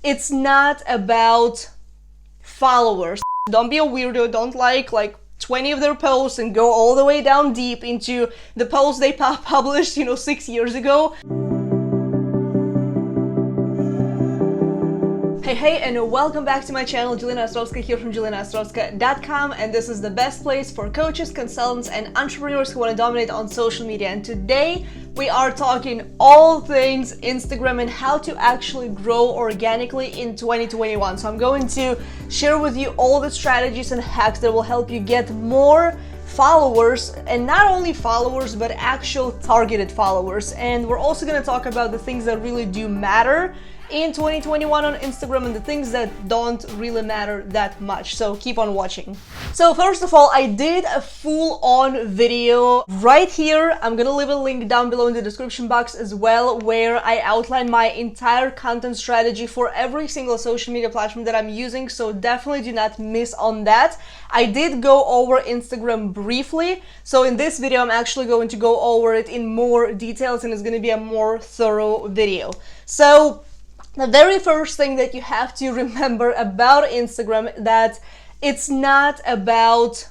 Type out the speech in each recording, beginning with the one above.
It's not about followers. Don't be a weirdo. Don't like 20 of their posts and go all the way down deep into the posts they published, 6 years ago. Hey, and welcome back to my channel. Jelena Ostrovska here from jelenaostrovska.com, and this is the best place for coaches, consultants, and entrepreneurs who want to dominate on social media. And today we are talking all things Instagram and how to actually grow organically in 2021. So I'm going to share with you all the strategies and hacks that will help you get more followers, and not only followers but actual targeted followers. And we're also going to talk about the things that really do matter in 2021 on Instagram and the things that don't really matter that much. So keep on watching. So first of all, I did a full-on video right here. I'm gonna leave a link down below in the description box as well, where I outline my entire content strategy for every single social media platform that I'm using. So definitely do not miss on that. I did go over Instagram briefly. So in this video, I'm actually going to go over it in more details, and it's gonna be a more thorough video. So the very first thing that you have to remember about Instagram, that it's not about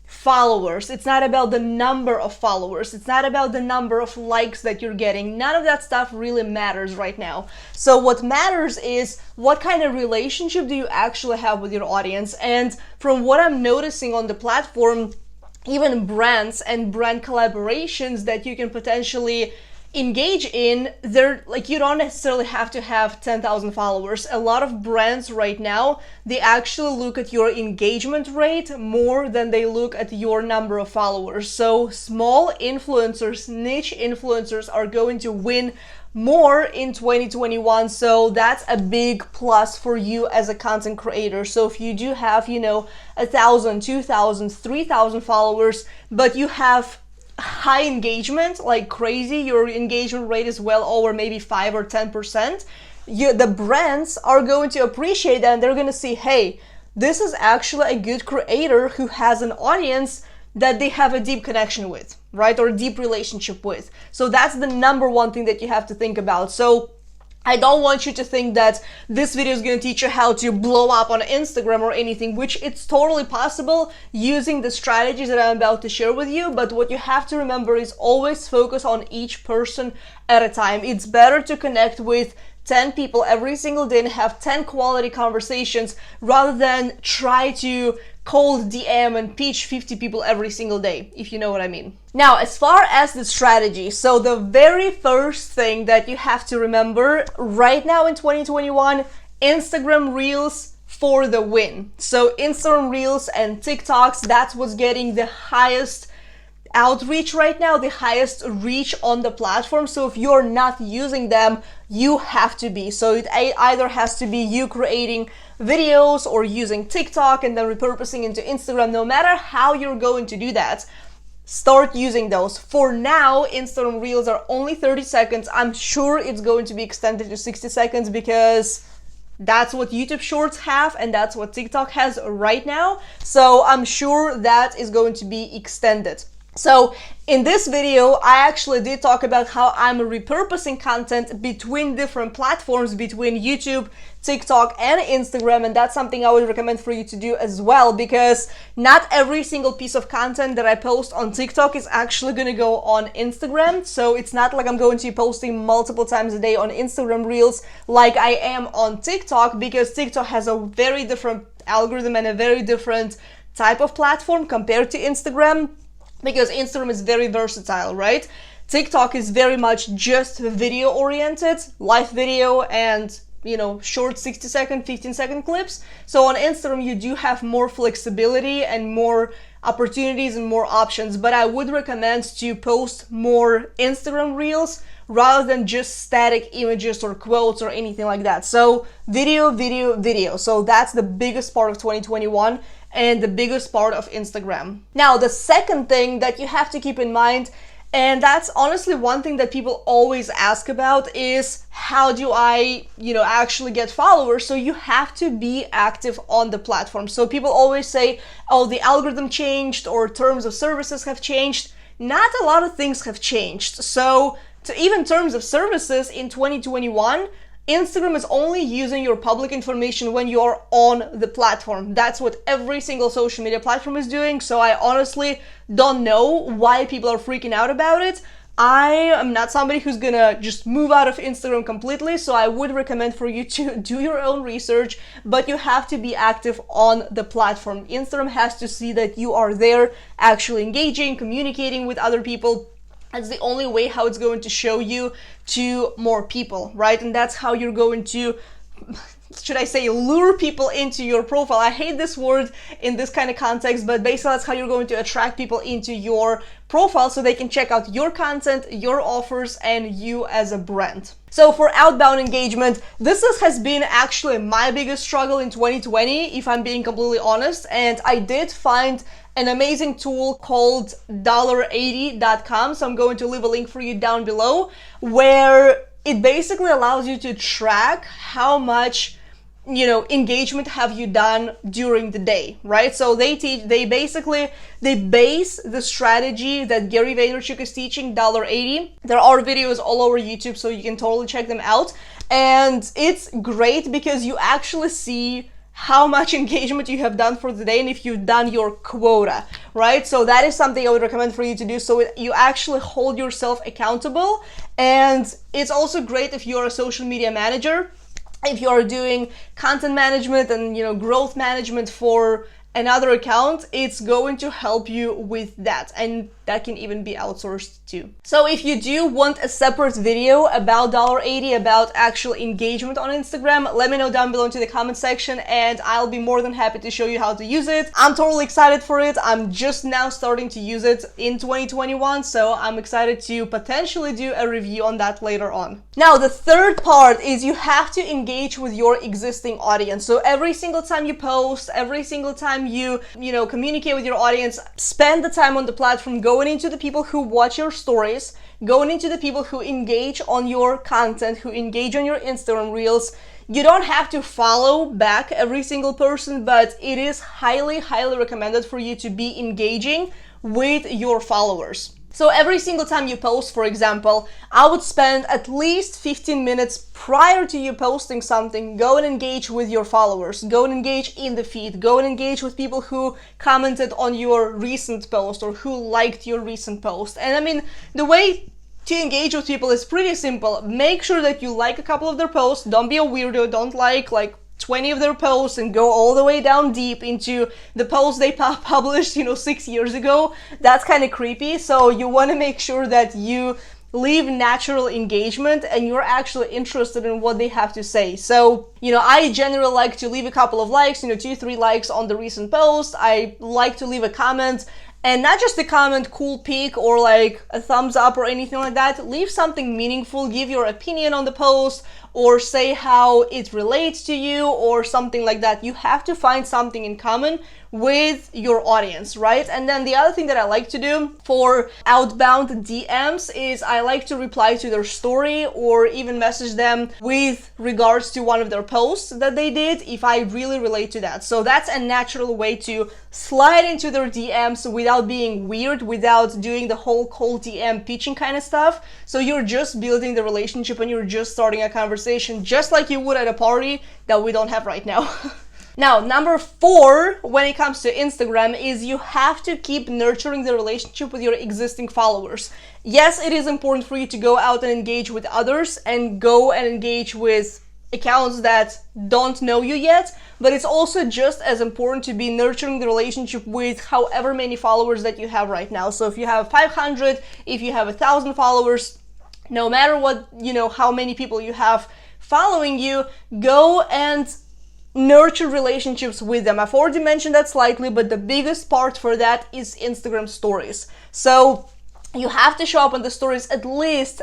followers. It's not about the number of followers. It's not about the number of likes that you're getting. None of that stuff really matters right now. So what matters is what kind of relationship do you actually have with your audience. And from what I'm noticing on the platform, even brands and brand collaborations that you can potentially engage in, they're like, you don't necessarily have to have 10,000 followers. A lot of brands right now, they actually look at your engagement rate more than they look at your number of followers. So small influencers, niche influencers are going to win more in 2021. So that's a big plus for you as a content creator. So if you do have, 1,000, 2,000, 3,000 followers, but you have high engagement like crazy, your engagement rate is well over maybe 5 or 10%, the brands are going to appreciate that, and they're going to see, hey, this is actually a good creator who has an audience that they have a deep connection with, right? Or a deep relationship with. So that's the number one thing that you have to think about. So I don't want you to think that this video is going to teach you how to blow up on Instagram or anything, which it's totally possible using the strategies that I'm about to share with you. But what you have to remember is always focus on each person at a time. It's better to connect with 10 people every single day and have 10 quality conversations rather than try to cold DM and pitch 50 people every single day, if you know what I mean. Now, as far as the strategy, so the very first thing that you have to remember right now in 2021, Instagram Reels for the win. So Instagram Reels and TikToks, that's what's getting the highest outreach right now, the highest reach on the platform. So if you're not using them, you have to be. So it either has to be you creating videos or using TikTok and then repurposing into Instagram. No matter how you're going to do that, start using those. For now, Instagram Reels are only 30 seconds. I'm sure it's going to be extended to 60 seconds because that's what YouTube Shorts have and that's what TikTok has right now. So I'm sure that is going to be extended. So in this video, I actually did talk about how I'm repurposing content between different platforms, between YouTube, TikTok, and Instagram, and that's something I would recommend for you to do as well, because not every single piece of content that I post on TikTok is actually going to go on Instagram. So it's not like I'm going to be posting multiple times a day on Instagram Reels like I am on TikTok, because TikTok has a very different algorithm and a very different type of platform compared to Instagram. Because Instagram is very versatile, right? TikTok is very much just video oriented, live video and, short 60-second, 15-second clips. So on Instagram, you do have more flexibility and more opportunities and more options, but I would recommend to post more Instagram Reels rather than just static images or quotes or anything like that. So video, video, video. So that's the biggest part of 2021 and the biggest part of Instagram. Now, the second thing that you have to keep in mind, and that's honestly one thing that people always ask about, is how do I, actually get followers? So you have to be active on the platform. So people always say, oh, the algorithm changed or terms of services have changed. Not a lot of things have changed. So to even terms of services in 2021, Instagram is only using your public information when you're on the platform. That's what every single social media platform is doing. So I honestly don't know why people are freaking out about it. I am not somebody who's gonna just move out of Instagram completely, so I would recommend for you to do your own research, but you have to be active on the platform. Instagram has to see that you are there actually engaging, communicating with other people. That's the only way how it's going to show you to more people, right? And that's how you're going to, should I say, lure people into your profile. I hate this word in this kind of context, but basically that's how you're going to attract people into your profile so they can check out your content, your offers, and you as a brand. So for outbound engagement, has been actually my biggest struggle in 2020, if I'm being completely honest. And I did find an amazing tool called $80.com. So I'm going to leave a link for you down below, where it basically allows you to track how much engagement have you done during the day, right? So they base the strategy that Gary Vaynerchuk is teaching, $80. There are videos all over YouTube, so you can totally check them out. And it's great because you actually see how much engagement you have done for the day and if you've done your quota, right? So that is something I would recommend for you to do, so you actually hold yourself accountable. And it's also great if you're a social media manager, if you're doing content management and growth management for another account, it's going to help you with that, and that can even be outsourced too. So if you do want a separate video about $80, about actual engagement on Instagram, let me know down below into the comment section and I'll be more than happy to show you how to use it. I'm totally excited for it. I'm just now starting to use it in 2021, so I'm excited to potentially do a review on that later on. Now, the third part is you have to engage with your existing audience. So every single time you post, every single time you communicate with your audience, spend the time on the platform going into the people who watch your stories, going into the people who engage on your content, who engage on your Instagram reels. You don't have to follow back every single person, but it is highly, highly recommended for you to be engaging with your followers. So every single time you post, for example, I would spend at least 15 minutes prior to you posting something, go and engage with your followers, go and engage in the feed, go and engage with people who commented on your recent post or who liked your recent post. And I mean, the way to engage with people is pretty simple. Make sure that you like a couple of their posts. Don't be a weirdo. Don't like 20 of their posts and go all the way down deep into the posts they published 6 years ago. That's kind of creepy. So you want to make sure that you leave natural engagement and you're actually interested in what they have to say. So I generally like to leave a couple of likes, 2-3 likes on the recent post. I like to leave a comment, and not just a comment, cool pic, or like a thumbs up or anything like that. Leave something meaningful, give your opinion on the post, or say how it relates to you or something like that. You have to find something in common with your audience, right? And then the other thing that I like to do for outbound DMs is I like to reply to their story or even message them with regards to one of their posts that they did if I really relate to that. So that's a natural way to slide into their DMs without being weird, without doing the whole cold DM pitching kind of stuff. So you're just building the relationship and you're just starting a conversation just like you would at a party that we don't have right now. Now, number 4, when it comes to Instagram, is you have to keep nurturing the relationship with your existing followers. Yes, it is important for you to go out and engage with others and go and engage with accounts that don't know you yet, but it's also just as important to be nurturing the relationship with however many followers that you have right now. So if you have 500, if you have 1,000 followers, no matter what, how many people you have following you, go and nurture relationships with them. I've already mentioned that slightly, but the biggest part for that is Instagram stories. So you have to show up on the stories at least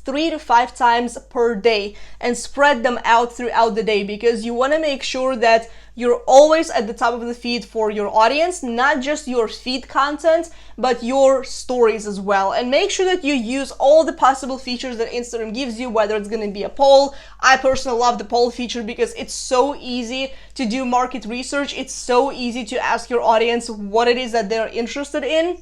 3 to 5 times per day and spread them out throughout the day, because you want to make sure that you're always at the top of the feed for your audience, not just your feed content, but your stories as well. And make sure that you use all the possible features that Instagram gives you, whether it's going to be a poll. I personally love the poll feature because it's so easy to do market research. It's so easy to ask your audience what it is that they're interested in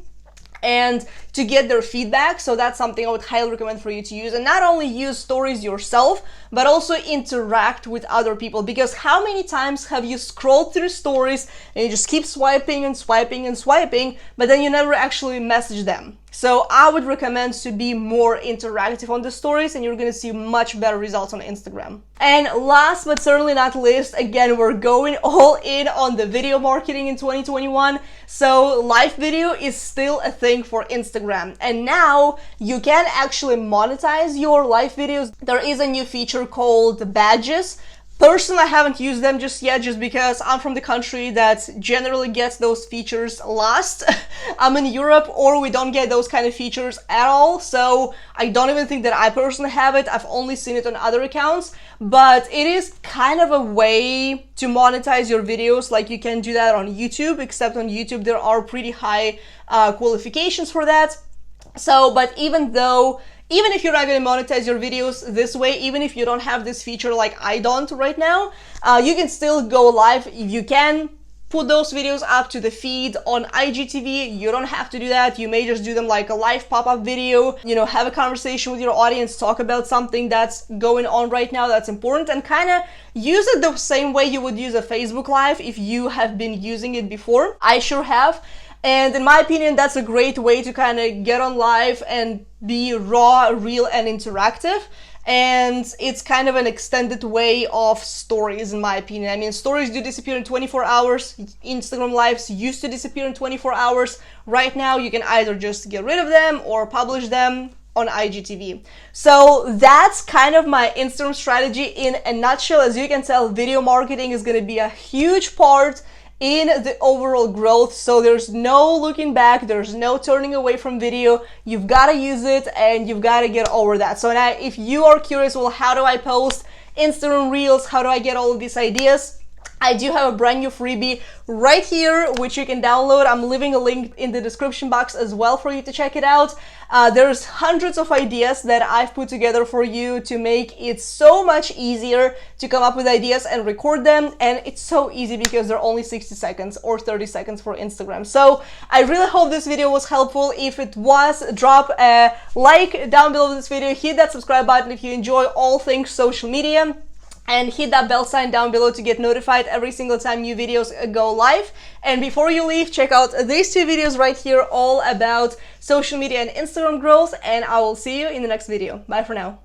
and to get their feedback. So that's something I would highly recommend for you to use. And not only use stories yourself, but also interact with other people. Because how many times have you scrolled through stories and you just keep swiping and swiping and swiping, but then you never actually message them? So I would recommend to be more interactive on the stories, and you're going to see much better results on Instagram. And last but certainly not least, again, we're going all in on the video marketing in 2021. So live video is still a thing for Instagram. And now you can actually monetize your live videos. There is a new feature called badges. Personally, I haven't used them just yet, just because I'm from the country that generally gets those features last. I'm in Europe, or we don't get those kind of features at all, so I don't even think that I personally have it. I've only seen it on other accounts, but it is kind of a way to monetize your videos. Like, you can do that on YouTube, except on YouTube there are pretty high qualifications for that. So, but even if you're not going to monetize your videos this way, even if you don't have this feature like I don't right now, you can still go live. You can put those videos up to the feed on IGTV. You don't have to do that. You may just do them like a live pop-up video, you know, have a conversation with your audience, talk about something that's going on right now that's important, and kind of use it the same way you would use a Facebook Live if you have been using it before. I sure have. And in my opinion, that's a great way to kind of get on live and be raw, real, and interactive. And it's kind of an extended way of stories, in my opinion. I mean, stories do disappear in 24 hours. Instagram Lives used to disappear in 24 hours. Right now, you can either just get rid of them or publish them on IGTV. So that's kind of my Instagram strategy in a nutshell. As you can tell, video marketing is going to be a huge part in the overall growth. So there's no looking back, there's no turning away from video. You've got to use it, and you've got to get over that. So now if you are curious, well, how do I post Instagram Reels? How do I get all of these ideas? I do have a brand new freebie right here, which you can download. I'm leaving a link in the description box as well for you to check it out. There's hundreds of ideas that I've put together for you to make it so much easier to come up with ideas and record them. And it's so easy because they're only 60 seconds or 30 seconds for Instagram. So I really hope this video was helpful. If it was, drop a like down below this video, hit that subscribe button if you enjoy all things social media, and hit that bell sign down below to get notified every single time new videos go live. And before you leave, check out these two videos right here, all about social media and Instagram growth, and I will see you in the next video. Bye for now.